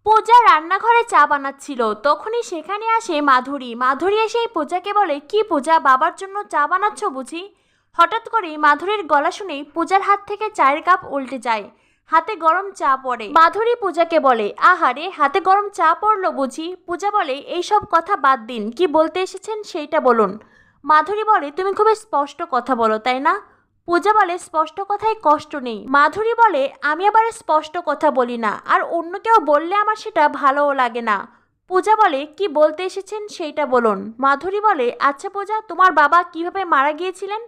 পূজা রান্নাঘরে চা বানাচ্ছিল, তখনই সেখানে আসে মাধুরী। মাধুরী এসেই পূজাকে বলে, কি পূজা, বাবার জন্য চা বানাচ্ছ বুঝি? হঠাৎ করে মাধুরীর গলা শুনেই পূজার হাত থেকে চায়ের কাপ উল্টে যায়, হাতে গরম চা পড়ে। মাধুরী পূজাকে বলে, আহারে, হাতে গরম চা পড়লো বুঝি? পূজা বলে, এইসব কথা বাদ দিন, কি বলতে এসেছেন সেইটা বলুন। মাধুরী বলে, তুমি খুব স্পষ্ট কথা বলো তাই না? পূজা বলে, স্পষ্ট কথায় কষ্ট নেই। মাধুরী বলে, আমি আবার স্পষ্ট কথা বলি না, আর অন্য কেউ বললে আমার সেটা ভালোও লাগে না। পূজা বলে, কি বলতে এসেছেন সেইটা বলুন। মাধুরী বলে, আচ্ছা পূজা, তোমার বাবা কিভাবে মারা গিয়েছিলেন?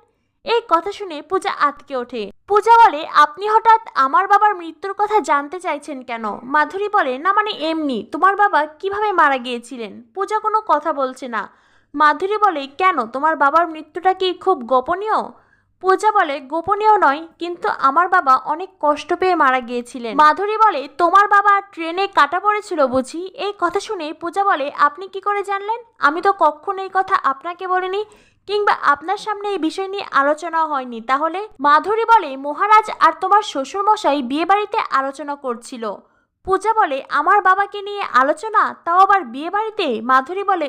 এই কথা শুনে পূজা আঁতকে ওঠে। পূজা বলে, আপনি হঠাৎ আমার বাবার মৃত্যুর কথা জানতে চাইছেন কেন? মাধুরী বলে, না মানে এমনি, তোমার বাবা কিভাবে মারা গিয়েছিলেন। পূজা কোনো কথা বলছে না। মাধুরী বলে, কেন, তোমার বাবার মৃত্যুটা কি খুব গোপনীয়? পূজা বলে, গোপনীয় নয়, কিন্তু আমার বাবা অনেক কষ্ট পেয়ে মারা গিয়েছিলেন। মাধুরী বলে, তোমার বাবা ট্রেনে কাটা পড়েছিল বুঝি? এই কথা শুনে পূজা বলে, আপনি কি করে জানলেন? আমি তো কখনো এই কথা আপনাকে বলিনি, কিংবা আপনার সামনে এই বিষয় নিয়ে আলোচনা হয়নি। তাহলে? মাধুরী বলে, মহারাজ আর তোমার শ্বশুর মশাই বিয়ে বাড়িতে আলোচনা করছিল। পূজা বলে, আমার বাবাকে নিয়ে আলোচনা, তাও আবার বিয়ে বাড়িতে? মাধুরী বলে,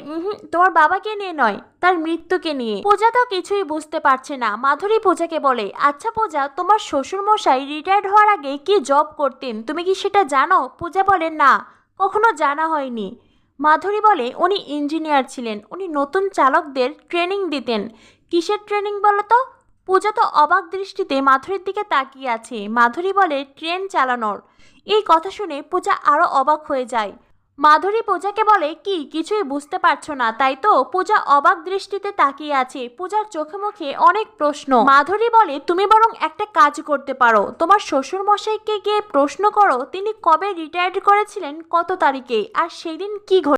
তোমার বাবাকে নিয়ে নয়, তার মৃত্যুকে নিয়ে। পূজা তো কিছুই বুঝতে পারছে না। মাধুরী পূজাকে বলে, আচ্ছা পূজা, তোমার শ্বশুর মশাই রিটায়ার্ড হওয়ার আগে কি জব করতেন, তুমি কি সেটা জানো? পূজা বলে, না, কখনো জানা হয়নি। মাধুরী বলে, উনি ইঞ্জিনিয়ার ছিলেন, উনি নতুন চালকদের ট্রেনিং দিতেন। কিসের ট্রেনিং বলো তো? পূজা তো অবাক দৃষ্টিতে মাধুরীর দিকে তাকিয়ে আছে। মাধুরী বলে, ট্রেন চালানোর। এই কথা শুনে পূজা আরো অবাক হয়ে যায়। মাধুরী পূজাকে বলে, কি কিছুই বুঝতে পারছো না তাই তো? পূজা অবাক দৃষ্টিতে তাকিয়ে আছে। পূজার চোখে মুখে অনেক প্রশ্ন। মাধুরী বলে, তুমি বরং একটা কাজ করতে পারো, তোমার শ্বশুর মশাইকে গিয়ে প্রশ্ন করো তিনি কবে রিটায়ার্ড করেছিলেন, কত তারিখে, আর সেই দিন কি ঘটে।